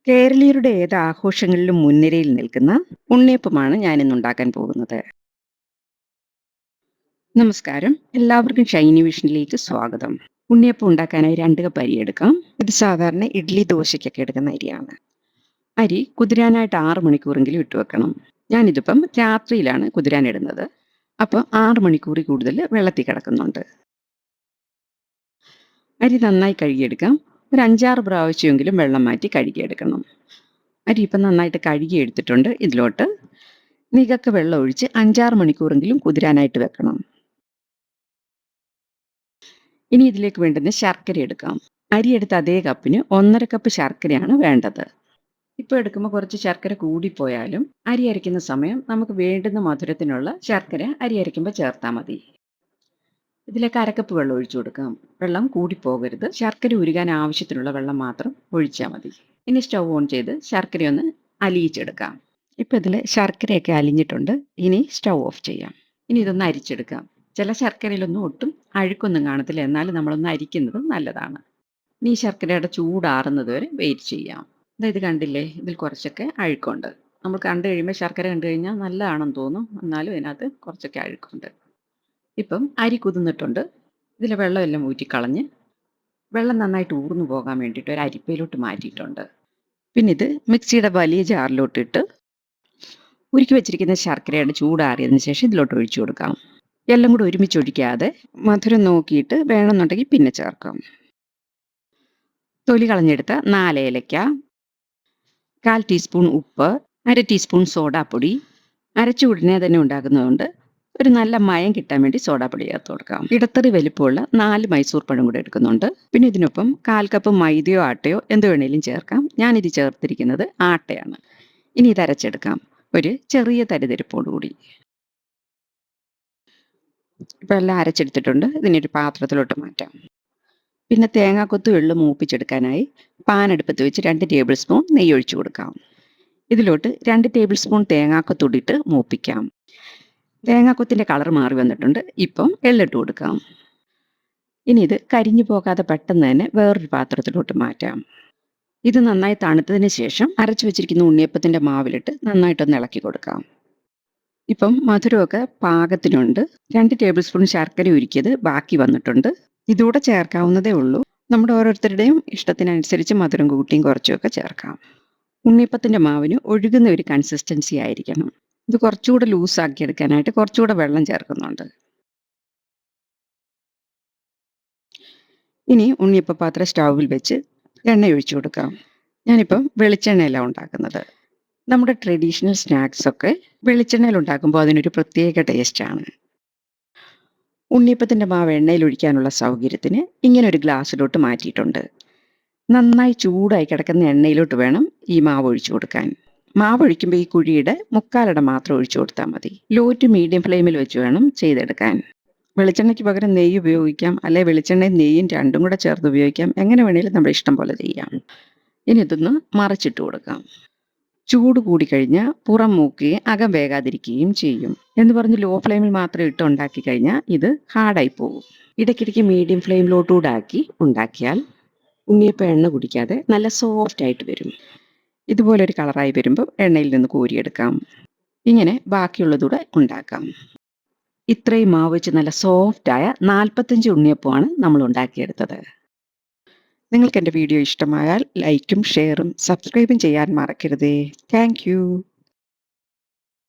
കേരളീയരുടെ ഏത് ആഘോഷങ്ങളിലും മുൻനിരയിൽ നിൽക്കുന്ന ഉണ്ണിയപ്പമാണ് ഞാനിന്ന് ഉണ്ടാക്കാൻ പോകുന്നത്. നമസ്കാരം. എല്ലാവർക്കും ഷൈനി വിഷനിലേക്ക് സ്വാഗതം. ഉണ്ണിയപ്പം ഉണ്ടാക്കാനായി 2 കപ്പ് അരി എടുക്കാം. ഇത് സാധാരണ ഇഡ്ഡലി, ദോശയ്ക്കൊക്കെ എടുക്കുന്ന അരിയാണ്. അരി കുതിരാനായിട്ട് 6 മണിക്കൂറെങ്കിലും ഇട്ട് വെക്കണം. ഞാനിതിപ്പം രാത്രിയിലാണ് കുതിരാനിടുന്നത്. അപ്പോൾ 6 മണിക്കൂറിൽ കൂടുതൽ വെള്ളത്തിൽ കിടക്കുന്നുണ്ട്. അരി നന്നായി കഴുകിയെടുക്കാം. ഒരു 5-6 പ്രാവശ്യമെങ്കിലും വെള്ളം മാറ്റി കഴുകിയെടുക്കണം. അരി ഇപ്പം നന്നായിട്ട് കഴുകിയെടുത്തിട്ടുണ്ട്. ഇതിലോട്ട് നികക്ക വെള്ളം ഒഴിച്ച് 5-6 മണിക്കൂറെങ്കിലും കുതിരാനായിട്ട് വെക്കണം. ഇനി ഇതിലേക്ക് വേണ്ടുന്ന ശർക്കര എടുക്കാം. അരിയെടുത്ത അതേ കപ്പിന് 1.5 കപ്പ് ശർക്കരയാണ് വേണ്ടത്. ഇപ്പോൾ എടുക്കുമ്പോൾ കുറച്ച് ശർക്കര കൂടിപ്പോയാലും അരി അരയ്ക്കുന്ന സമയം നമുക്ക് വേണ്ടുന്ന മധുരത്തിനുള്ള ശർക്കര അരി അരയ്ക്കുമ്പോൾ ചേർത്താൽ മതി. ഇതിലേക്ക് 1/2 കപ്പ് വെള്ളം ഒഴിച്ചു കൊടുക്കാം. വെള്ളം കൂടിപ്പോകരുത്. ശർക്കര ഉരുകാൻ ആവശ്യത്തിനുള്ള വെള്ളം മാത്രം ഒഴിച്ചാൽ മതി. ഇനി സ്റ്റൗ ഓൺ ചെയ്ത് ശർക്കരയൊന്ന് അലിയിച്ചെടുക്കാം. ഇപ്പോൾ ഇതിൽ ശർക്കരയൊക്കെ അലിഞ്ഞിട്ടുണ്ട്. ഇനി സ്റ്റൗ ഓഫ് ചെയ്യാം. ഇനി ഇതൊന്ന് അരിച്ചെടുക്കാം. ചില ശർക്കരയിലൊന്നും ഒട്ടും അഴുക്കൊന്നും കാണത്തില്ല. എന്നാലും നമ്മളൊന്ന് അരിക്കുന്നത് നല്ലതാണ്. ഇനി ഈ ശർക്കരയുടെ ചൂടാറുന്നത് വരെ വെയിറ്റ് ചെയ്യാം. ഇത് കണ്ടില്ലേ, ഇതിൽ കുറച്ചൊക്കെ അഴുക്കുണ്ട്. നമ്മൾ കണ്ടു കഴിയുമ്പോൾ ശർക്കര കണ്ടു കഴിഞ്ഞാൽ നല്ലതാണെന്ന് തോന്നും. എന്നാലും ഇതിനകത്ത് കുറച്ചൊക്കെ അഴുക്കുണ്ട്. ഇപ്പം അരി കുതിർന്നിട്ടുണ്ട്. ഇതിലെ വെള്ളമെല്ലാം ഊറ്റിക്കളഞ്ഞ് വെള്ളം നന്നായിട്ട് ഊർന്നു പോകാൻ വേണ്ടിയിട്ട് ഒരു അരിപ്പയിലോട്ട് മാറ്റിയിട്ടുണ്ട്. പിന്നെ ഇത് മിക്സിയുടെ വലിയ ജാറിലോട്ടിട്ട് ഉരുക്കി വെച്ചിരിക്കുന്ന ശർക്കരയുടെ ചൂടാറിയതിന് ശേഷം ഇതിലോട്ട് ഒഴിച്ചു കൊടുക്കാം. എല്ലാം കൂടെ ഒരുമിച്ച് ഒഴിക്കാതെ മധുരം നോക്കിയിട്ട് വേണമെന്നുണ്ടെങ്കിൽ പിന്നെ ചേർക്കാം. തൊലി കളഞ്ഞെടുത്ത 4 ഏലയ്ക്ക, 1/4 ടീസ്പൂൺ ഉപ്പ്, 1/2 ടീസ്പൂൺ സോഡാപ്പൊടി. അരച്ച ഉടനെ തന്നെ ഉണ്ടാക്കുന്നതുകൊണ്ട് ഒരു നല്ല മയം കിട്ടാൻ വേണ്ടി സോഡാപ്പൊടി ചേർത്ത് കൊടുക്കാം. ഇടത്തറി വലിപ്പമുള്ള 4 മൈസൂർ പഴം കൂടെ എടുക്കുന്നുണ്ട്. പിന്നെ ഇതിനൊപ്പം 1/4 കപ്പ് മൈദയോ ആട്ടയോ എന്ത് വേണേലും ചേർക്കാം. ഞാനിത് ചേർത്തിരിക്കുന്നത് ആട്ടയാണ്. ഇനി ഇത് അരച്ചെടുക്കാം. ഒരു ചെറിയ തരിതരിപ്പോടുകൂടി. ഇപ്പം എല്ലാം അരച്ചെടുത്തിട്ടുണ്ട്. ഇതിനൊരു പാത്രത്തിലോട്ട് മാറ്റാം. പിന്നെ തേങ്ങാക്കൊത്ത് എള്ള് മൂപ്പിച്ചെടുക്കാനായി പാൻ അടുപ്പത്ത് വെച്ച് 2 ടേബിൾ സ്പൂൺ നെയ്യ് ഒഴിച്ചു കൊടുക്കാം. ഇതിലോട്ട് 2 ടേബിൾ സ്പൂൺ തേങ്ങാക്കൊത്തൂടിയിട്ട് മൂപ്പിക്കാം. തേങ്ങാക്കൊത്തിൻ്റെ കളർ മാറി വന്നിട്ടുണ്ട്. ഇപ്പം എള്ളിട്ട് കൊടുക്കാം. ഇനി ഇത് കരിഞ്ഞു പോകാതെ പെട്ടെന്ന് തന്നെ വേറൊരു പാത്രത്തിലോട്ട് മാറ്റാം. ഇത് നന്നായി തണുത്തതിന് ശേഷം അരച്ചു വെച്ചിരിക്കുന്ന ഉണ്ണിയപ്പത്തിൻ്റെ മാവിലിട്ട് നന്നായിട്ടൊന്ന് ഇളക്കി കൊടുക്കാം. ഇപ്പം മധുരമൊക്കെ പാകത്തിനുണ്ട്. 2 ടേബിൾ സ്പൂൺ ശർക്കര ഉരുക്കിയത് ബാക്കി വന്നിട്ടുണ്ട്. ഇതുകൂടെ ചേർക്കാവുന്നതേ ഉള്ളൂ. നമ്മുടെ ഓരോരുത്തരുടെയും ഇഷ്ടത്തിനനുസരിച്ച് മധുരം കൂട്ടിയും കുറച്ചുമൊക്കെ ചേർക്കാം. ഉണ്ണിയപ്പത്തിൻ്റെ മാവിന് ഒഴുകുന്ന ഒരു കൺസിസ്റ്റൻസി ആയിരിക്കണം. ഇത് കുറച്ചുകൂടെ ലൂസാക്കി എടുക്കാനായിട്ട് കുറച്ചുകൂടെ വെള്ളം ചേർക്കുന്നുണ്ട്. ഇനി ഉണ്ണിയപ്പ പാത്രം സ്റ്റൗവിൽ വെച്ച് എണ്ണ ഒഴിച്ചു കൊടുക്കാം. ഞാനിപ്പം വെളിച്ചെണ്ണയിലാണ് ഉണ്ടാക്കുന്നത്. നമ്മുടെ ട്രഡീഷണൽ സ്നാക്സൊക്കെ വെളിച്ചെണ്ണയിൽ ഉണ്ടാക്കുമ്പോൾ അതിനൊരു പ്രത്യേക ടേസ്റ്റാണ്. ഉണ്ണിയപ്പത്തിൻ്റെ മാവ് എണ്ണയിൽ ഒഴിക്കാനുള്ള സൗകര്യത്തിന് ഇങ്ങനെ ഒരു ഗ്ലാസ്സിലോട്ട് മാറ്റിയിട്ടുണ്ട്. നന്നായി ചൂടായി കിടക്കുന്ന എണ്ണയിലോട്ട് വേണം ഈ മാവ് ഒഴിച്ചു കൊടുക്കാൻ. മാവ് ഒഴിക്കുമ്പോൾ ഈ കുഴിയുടെ 1/4 മാത്രം ഒഴിച്ചു കൊടുത്താൽ മതി. ലോ ടു മീഡിയം ഫ്ലെയിമിൽ വെച്ച് വേണം ചെയ്തെടുക്കാൻ. വെളിച്ചെണ്ണയ്ക്ക് പകരം നെയ്യ് ഉപയോഗിക്കാം, അല്ലെങ്കിൽ വെളിച്ചെണ്ണയും നെയ്യും രണ്ടും കൂടെ ചേർത്ത് ഉപയോഗിക്കാം. എങ്ങനെ വേണേലും നമ്മുടെ ഇഷ്ടം പോലെ ചെയ്യാം. ഇനി ഇതൊന്ന് മറിച്ചിട്ട് കൊടുക്കാം. ചൂട് കൂടിക്കഴിഞ്ഞാൽ പുറം മൂക്കുകയും അകം വേകാതിരിക്കുകയും ചെയ്യും. എന്ന് പറഞ്ഞ് ലോ ഫ്ലെയിമിൽ മാത്രം ഇട്ട് ഉണ്ടാക്കി കഴിഞ്ഞാൽ ഇത് ഹാർഡായി പോകും. ഇടയ്ക്കിടയ്ക്ക് മീഡിയം ഫ്ലെയിമിലോട്ടുകൂടെ ആക്കി ഉണ്ടാക്കിയാൽ ഉണ്ണിയപ്പം എണ്ണ കുടിക്കാതെ നല്ല സോഫ്റ്റ് ആയിട്ട് വരും. ഇതുപോലൊരു കളറായി വരുമ്പോൾ എണ്ണയിൽ നിന്ന് കോരിയെടുക്കാം. ഇങ്ങനെ ബാക്കിയുള്ളതൂടെ ഉണ്ടാക്കാം. ഇത്രയും മാവ് വെച്ച് നല്ല സോഫ്റ്റായ 45 ഉണ്ണിയപ്പമാണ് നമ്മൾ ഉണ്ടാക്കിയെടുത്തത്. നിങ്ങൾക്ക് എൻ്റെ വീഡിയോ ഇഷ്ടമായാൽ ലൈക്കും ഷെയറും സബ്സ്ക്രൈബും ചെയ്യാൻ മറക്കരുതേ. Thank you.